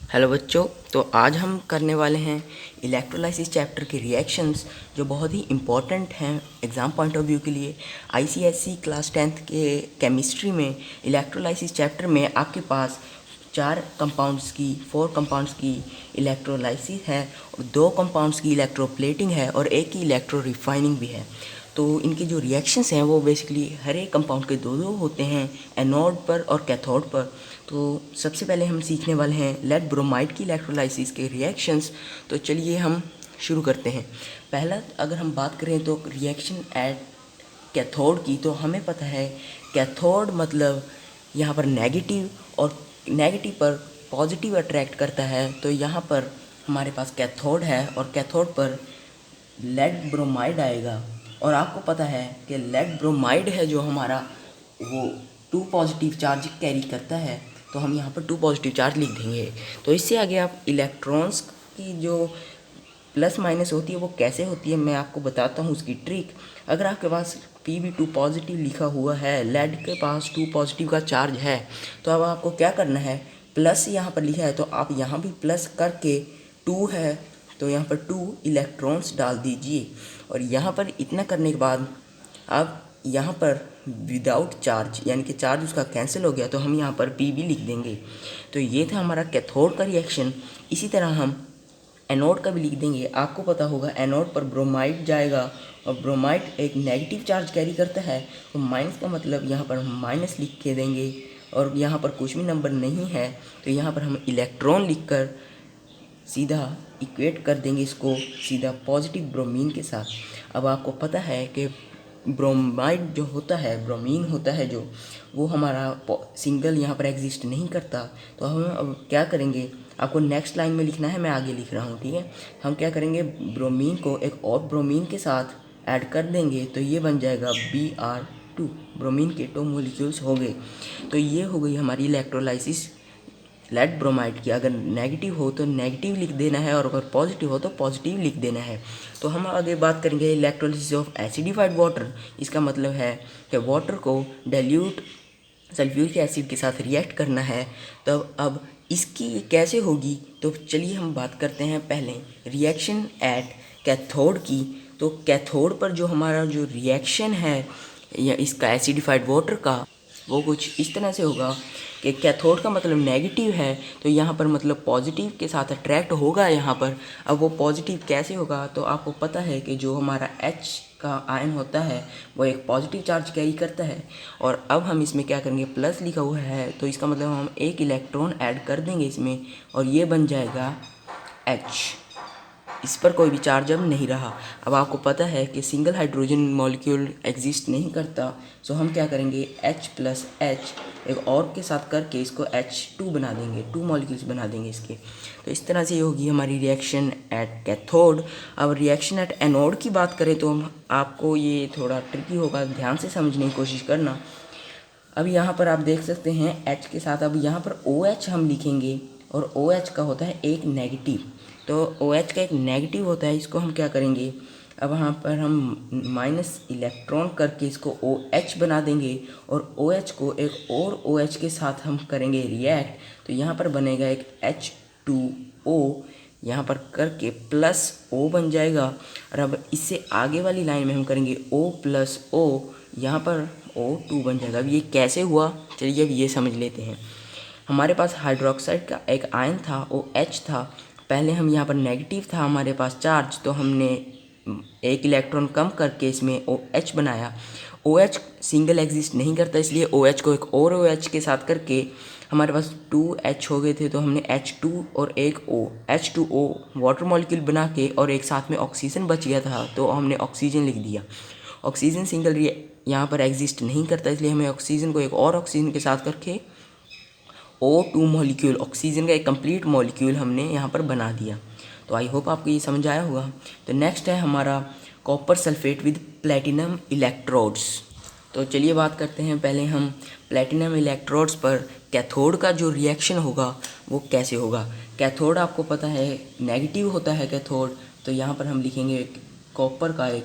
Hello बच्चों। तो आज हम करने वाले हैं इलेक्ट्रोलाइसिस चैप्टर के रिएक्शंस, जो बहुत ही इम्पॉर्टेंट हैं एग्ज़ाम पॉइंट ऑफ व्यू के लिए। आईसीएसई क्लास 10th के केमिस्ट्री में इलेक्ट्रोलाइसिस चैप्टर में आपके पास 4 कंपाउंड्स की इलेक्ट्रोलाइसिस है, और 2 कंपाउंड्स की इलेक्ट्रोप्लेटिंग है और एक की इलेक्ट्रो रिफाइनिंग भी है। तो इनके जो रिएक्शंस हैं वो बेसिकली हर एक कंपाउंड के दो होते हैं, एनोड पर और कैथोड पर। तो सबसे पहले हम सीखने वाले हैं लेड ब्रोमाइड की इलेक्ट्रोलाइसिस के रिएक्शंस। तो चलिए हम शुरू करते हैं। पहला अगर हम बात करें तो रिएक्शन एट कैथोड की, तो हमें पता है कैथोड मतलब यहाँ पर नेगेटिव, और नेगेटिव पर पॉजिटिव अट्रैक्ट करता है। तो यहाँ पर हमारे पास कैथोड है और कैथोड पर लेड ब्रोमाइड आएगा। और आपको पता है कि लेड ब्रोमाइड है जो हमारा वो 2 पॉजिटिव चार्ज कैरी करता है, तो हम यहाँ पर 2 पॉजिटिव चार्ज लिख देंगे। तो इससे आगे आप इलेक्ट्रॉन्स की जो प्लस माइनस होती है वो कैसे होती है मैं आपको बताता हूँ उसकी ट्रिक। अगर आपके पास Pb2 पॉजिटिव लिखा हुआ है, लेड के पास 2 पॉजिटिव का चार्ज है, तो अब आपको क्या करना है, प्लस यहाँ पर लिखा है तो आप यहाँ भी प्लस करके 2 है तो यहाँ पर 2 इलेक्ट्रॉन्स डाल दीजिए। और यहाँ पर इतना करने के बाद अब यहाँ पर विदाउट चार्ज, यानी कि चार्ज उसका कैंसिल हो गया, तो हम यहाँ पर Pb लिख देंगे। तो ये था हमारा कैथोड का रिएक्शन। इसी तरह हम एनोड का भी लिख देंगे। आपको पता होगा एनोड पर ब्रोमाइड जाएगा, और ब्रोमाइड एक नेगेटिव चार्ज कैरी करता है, तो माइनस का मतलब यहाँ पर हम माइनस लिख के देंगे। और यहाँ पर कुछ भी नंबर नहीं है तो यहाँ पर हम इलेक्ट्रॉन लिखकर सीधा इक्वेट कर देंगे इसको सीधा पॉजिटिव ब्रोमीन के साथ। अब आपको पता है कि ब्रोमाइड जो होता है, ब्रोमीन होता है जो, वो हमारा सिंगल यहाँ पर एग्जिस्ट नहीं करता। तो हम अब क्या करेंगे, आपको नेक्स्ट लाइन में लिखना है, मैं आगे लिख रहा हूँ, ठीक है। हम क्या करेंगे, ब्रोमीन को एक और ब्रोमीन के साथ ऐड कर देंगे, तो ये बन जाएगा Br2। ब्रोमीन के 2 मोलिक्यूल्स हो गए। तो ये हो गई हमारी इलेक्ट्रोलाइसिस लेड ब्रोमाइड की। अगर नेगेटिव हो तो नेगेटिव लिख देना है, और अगर पॉजिटिव हो तो पॉजिटिव लिख देना है। तो हम आगे बात करेंगे इलेक्ट्रोलिसिस ऑफ एसिडिफाइड वाटर। इसका मतलब है कि वाटर को डाइल्यूट सल्फ्यूरिक एसिड के साथ रिएक्ट करना है। तब अब इसकी कैसे होगी, तो चलिए हम बात करते हैं पहले रिएक्शन एट कैथोड की। तो कैथोड पर जो हमारा जो रिएक्शन है या इसका एसिडिफाइड वाटर का, वो कुछ इस तरह से होगा कि कैथोड का मतलब नेगेटिव है, तो यहाँ पर मतलब पॉजिटिव के साथ अट्रैक्ट होगा यहाँ पर। अब वो पॉजिटिव कैसे होगा, तो आपको पता है कि जो हमारा H का आयन होता है वो एक पॉजिटिव चार्ज कैरी करता है। और अब हम इसमें क्या करेंगे, प्लस लिखा हुआ है तो इसका मतलब हम एक इलेक्ट्रॉन ऐड कर देंगे इसमें, और ये बन जाएगा H। इस पर कोई भी चार्ज अब नहीं रहा। अब आपको पता है कि सिंगल हाइड्रोजन मॉलिक्यूल एग्जिस्ट नहीं करता, सो हम क्या करेंगे, H प्लस H एक और के साथ करके इसको H2 बना देंगे, 2 मॉलिक्यूल्स बना देंगे इसके। तो इस तरह से होगी हमारी रिएक्शन एट कैथोड। अब रिएक्शन एट एनोड की बात करें तो आपको ये थोड़ा ट्रिकी होगा, ध्यान से समझने की कोशिश करना। अब यहाँ पर आप देख सकते हैं H के साथ अब यहाँ पर OH हम लिखेंगे, और OH का होता है एक नेगेटिव। तो OH का एक नेगेटिव होता है, इसको हम क्या करेंगे, अब यहाँ पर हम माइनस इलेक्ट्रॉन करके इसको OH बना देंगे, और OH को एक और OH के साथ हम करेंगे रिएक्ट। तो यहाँ पर बनेगा एक H2O, यहाँ पर करके प्लस O बन जाएगा। और अब इससे आगे वाली लाइन में हम करेंगे O प्लस O, यहाँ पर O2 बन जाएगा। अब ये कैसे हुआ, चलिए अब ये समझ लेते हैं। हमारे पास हाइड्रोक्साइड का एक आयन था, OH था। पहले हम यहाँ पर नेगेटिव था हमारे पास चार्ज, तो हमने एक इलेक्ट्रॉन कम करके इसमें OH बनाया। OH सिंगल एग्जिस्ट नहीं करता, इसलिए OH को एक और OH के साथ करके हमारे पास 2H हो गए थे, तो हमने H2 और एक O, H2O वाटर मॉलिक्यूल बना के, और एक साथ में ऑक्सीजन बच गया था तो हमने ऑक्सीजन लिख दिया। ऑक्सीजन सिंगल यहाँ पर एग्जिस्ट नहीं करता, इसलिए हमें ऑक्सीजन को एक और ऑक्सीजन के साथ करके O2 मॉलिक्यूल, ऑक्सीजन का एक कंप्लीट मॉलिक्यूल हमने यहाँ पर बना दिया। तो आई होप आपको ये समझ आया होगा। तो नेक्स्ट है हमारा copper sulphate with platinum electrodes. तो चलिए बात करते हैं पहले हम प्लेटिनम इलेक्ट्रोड्स पर कैथोड का जो रिएक्शन होगा वो कैसे होगा। कैथोड आपको पता है नेगेटिव होता है कैथोड, तो यहाँ पर हम लिखेंगे कॉपर का एक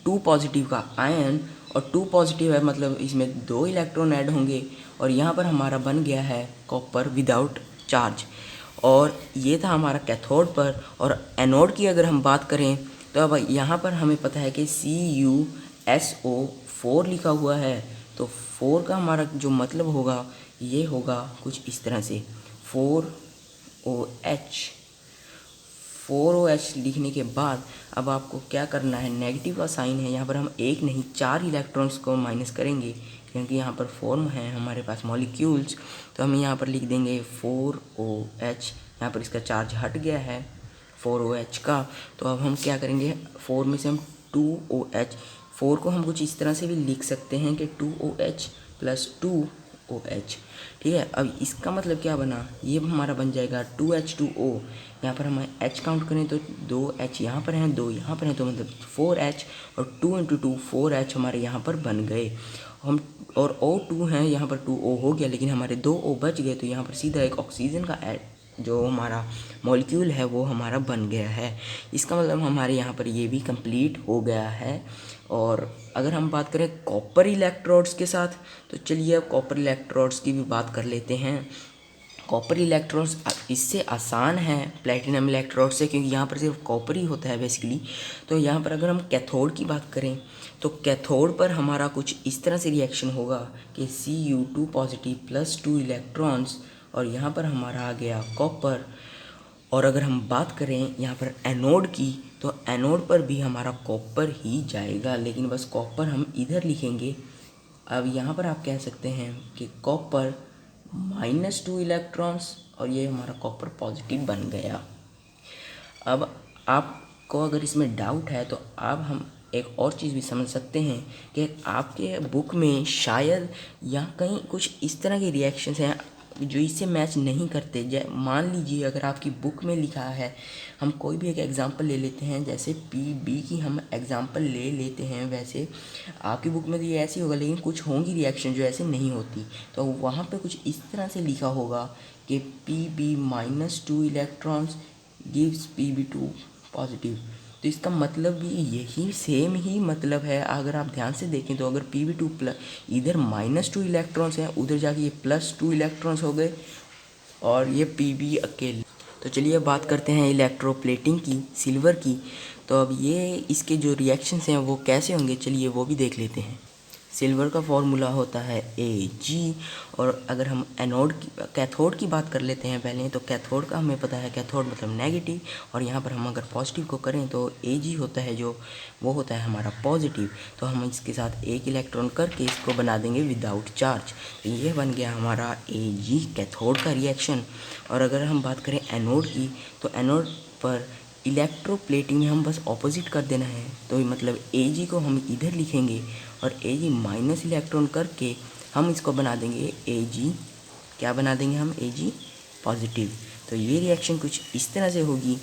2 पॉजिटिव का आयन, और 2 पॉजिटिव है मतलब इसमें 2 इलेक्ट्रॉन ऐड होंगे, और यहाँ पर हमारा बन गया है कॉपर विदाउट चार्ज। और ये था हमारा कैथोड पर। और एनोड की अगर हम बात करें तो अब यहाँ पर हमें पता है कि CuSO4 लिखा हुआ है। तो 4 का हमारा जो मतलब होगा ये होगा कुछ इस तरह से 4OH। 4OH लिखने के बाद अब आपको क्या करना है, नेगेटिव का साइन है यहाँ पर, हम एक नहीं 4 इलेक्ट्रॉन्स को माइनस करेंगे क्योंकि यहाँ पर फॉर्म है हमारे पास मॉलिक्यूल्स। तो हम यहाँ पर लिख देंगे 4OH। यहाँ पर इसका चार्ज हट गया है 4OH का। तो अब हम क्या करेंगे, 4 में से हम 2OH, 4 को हम कुछ इस तरह से भी लिख सकते हैं कि 2OH प्लस 2OH। ठीक है, अब इसका मतलब क्या बना, ये हमारा बन जाएगा 2H2O। यहाँ पर हम H काउंट करें तो 2H यहाँ पर हैं, 2 यहाँ पर हैं, तो मतलब 4H, और 2 × 2 4H हमारे यहाँ पर बन गए। हम और O2 हैं, यहाँ पर 2O हो गया, लेकिन हमारे 2O बच गए, तो यहाँ पर सीधा एक ऑक्सीजन का जो हमारा मॉलिक्यूल है वो हमारा बन गया है। इसका मतलब हमारे यहाँ पर ये भी कंप्लीट हो गया है। और अगर हम बात करें कॉपर इलेक्ट्रोड्स के साथ, तो चलिए अब कॉपर इलेक्ट्रोड्स की भी बात कर लेते हैं। कॉपर इलेक्ट्रोड्स इससे आसान है प्लेटिनम इलेक्ट्रोड से, क्योंकि यहाँ पर सिर्फ कॉपर ही होता है बेसिकली। तो यहाँ पर अगर हम कैथोड की बात करें तो कैथोड पर हमारा कुछ इस तरह से रिएक्शन होगा कि Cu2 पॉजिटिव प्लस 2 इलेक्ट्रॉन्स, और यहाँ पर हमारा आ गया कॉपर। और अगर हम बात करें यहाँ पर एनोड की, तो एनोड पर भी हमारा कॉपर ही जाएगा, लेकिन बस कॉपर हम इधर लिखेंगे। अब यहाँ पर आप कह सकते हैं कि कॉपर -2 इलेक्ट्रॉन्स, और ये हमारा कॉपर पॉजिटिव बन गया। अब आपको अगर इसमें डाउट है तो अब हम एक और चीज़ भी समझ सकते हैं कि आपके बुक में शायद या कहीं कुछ इस तरह के रिएक्शंस हैं जो इससे मैच नहीं करते। मान लीजिए अगर आपकी बुक में लिखा है, हम कोई भी एक एग्ज़ाम्पल ले लेते हैं, जैसे PB की हम एग्ज़ाम्पल ले लेते हैं, वैसे आपकी बुक में तो ये ऐसी होगा, लेकिन कुछ होंगी रिएक्शन जो ऐसे नहीं होती। तो वहाँ पे कुछ इस तरह से लिखा होगा कि PB -2 electrons gives PB2 positive. तो इसका मतलब भी यही सेम ही मतलब है। अगर आप ध्यान से देखें तो अगर PB2 प्लस, इधर -2 इलेक्ट्रॉन्स हैं, उधर जाके ये +2 इलेक्ट्रॉन्स हो गए, और ये PB अकेले। तो चलिए बात करते हैं इलेक्ट्रोप्लेटिंग की, सिल्वर की। तो अब ये इसके जो रिएक्शंस हैं वो कैसे होंगे, चलिए वो भी देख लेते हैं। सिल्वर का फॉर्मूला होता है Ag। और अगर हम एनोड की, कैथोड की बात कर लेते हैं पहले, तो कैथोड का हमें पता है, कैथोड मतलब नेगेटिव, और यहाँ पर हम अगर पॉजिटिव को करें तो Ag होता है जो वो होता है हमारा पॉजिटिव। तो हम इसके साथ एक इलेक्ट्रॉन करके इसको बना देंगे विदाउट चार्ज। तो ये बन गया हमारा Ag कैथोड का रिएक्शन। और अगर हम बात करें एनोड की, तो एनोड पर इलेक्ट्रोप्लेटिंग में हम बस ऑपोजिट कर देना है। तो मतलब Ag को हम इधर लिखेंगे, और Ag माइनस इलेक्ट्रॉन करके हम इसको बना देंगे Ag, क्या बना देंगे हम, Ag पॉजिटिव। तो ये रिएक्शन कुछ इस तरह से होगी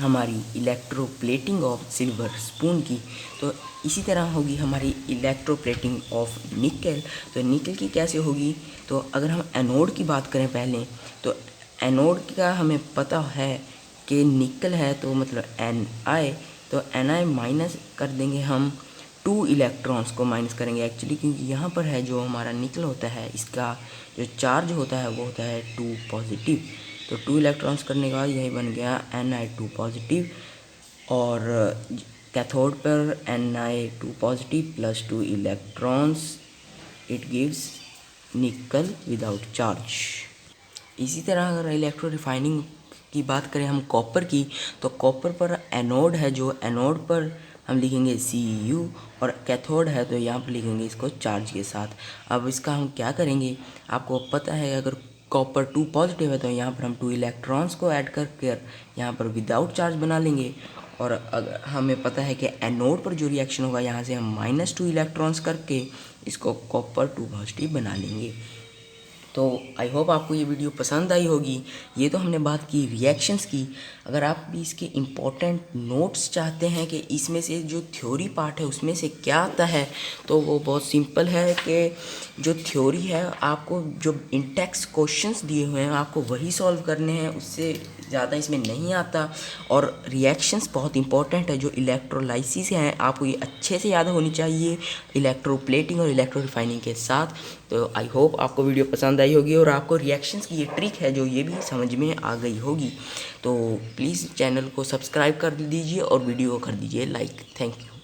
हमारी इलेक्ट्रोप्लेटिंग ऑफ सिल्वर स्पून की। तो इसी तरह होगी हमारी इलेक्ट्रोप्लेटिंग ऑफ निकल। तो निकल की कैसे होगी, तो अगर हम एनोड की बात करें पहले, तो एनोड का हमें पता है कि निकल है, तो मतलब Ni, तो Ni माइनस कर देंगे हम 2 इलेक्ट्रॉन्स को माइनस करेंगे एक्चुअली, क्योंकि यहाँ पर है जो हमारा निकल होता है, इसका जो चार्ज होता है वो होता है 2 पॉजिटिव। तो 2 इलेक्ट्रॉन्स करने के बाद यही बन गया Ni2 पॉजिटिव। और कैथोड पर Ni2 positive plus 2 electrons, it gives निकल विदाउट चार्ज। इसी तरह अगर इलेक्ट्रो रिफाइनिंग की बात करें हम कॉपर की, तो कॉपर पर एनोड है, जो एनोड पर हम लिखेंगे Cu, और कैथोड है तो यहाँ पर लिखेंगे इसको चार्ज के साथ। अब इसका हम क्या करेंगे, आपको पता है अगर कॉपर 2 पॉजिटिव है तो यहाँ पर हम 2 इलेक्ट्रॉन्स को ऐड करके यहाँ पर विदाउट चार्ज बना लेंगे। और अगर हमें पता है कि एनोड पर जो रिएक्शन होगा, यहाँ से हम -2 इलेक्ट्रॉन्स करके इसको कॉपर 2 पॉजिटिव बना लेंगे। तो आई होप आपको ये वीडियो पसंद आई होगी। ये तो हमने बात की रिएक्शंस की। अगर आप भी इसके इम्पोर्टेंट नोट्स चाहते हैं कि इसमें से जो थ्योरी पार्ट है उसमें से क्या आता है, तो वो बहुत सिंपल है कि जो थ्योरी है आपको जो इंटेक्स क्वेश्चंस दिए हुए हैं आपको वही सॉल्व करने हैं, उससे ज़्यादा इसमें नहीं आता। और रिएक्शंस बहुत इंपॉर्टेंट है, जो इलेक्ट्रोलाइसिस हैं आपको ये अच्छे से याद होनी चाहिए इलेक्ट्रोप्लेटिंग और इलेक्ट्रो रिफाइनिंग के साथ। तो आई होप आपको वीडियो पसंद पसंद आई होगी और आपको रिएक्शंस की ये ट्रिक है जो ये भी समझ में आ गई होगी। तो प्लीज़ चैनल को सब्सक्राइब कर दीजिए और वीडियो को कर दीजिए लाइक। Thank you.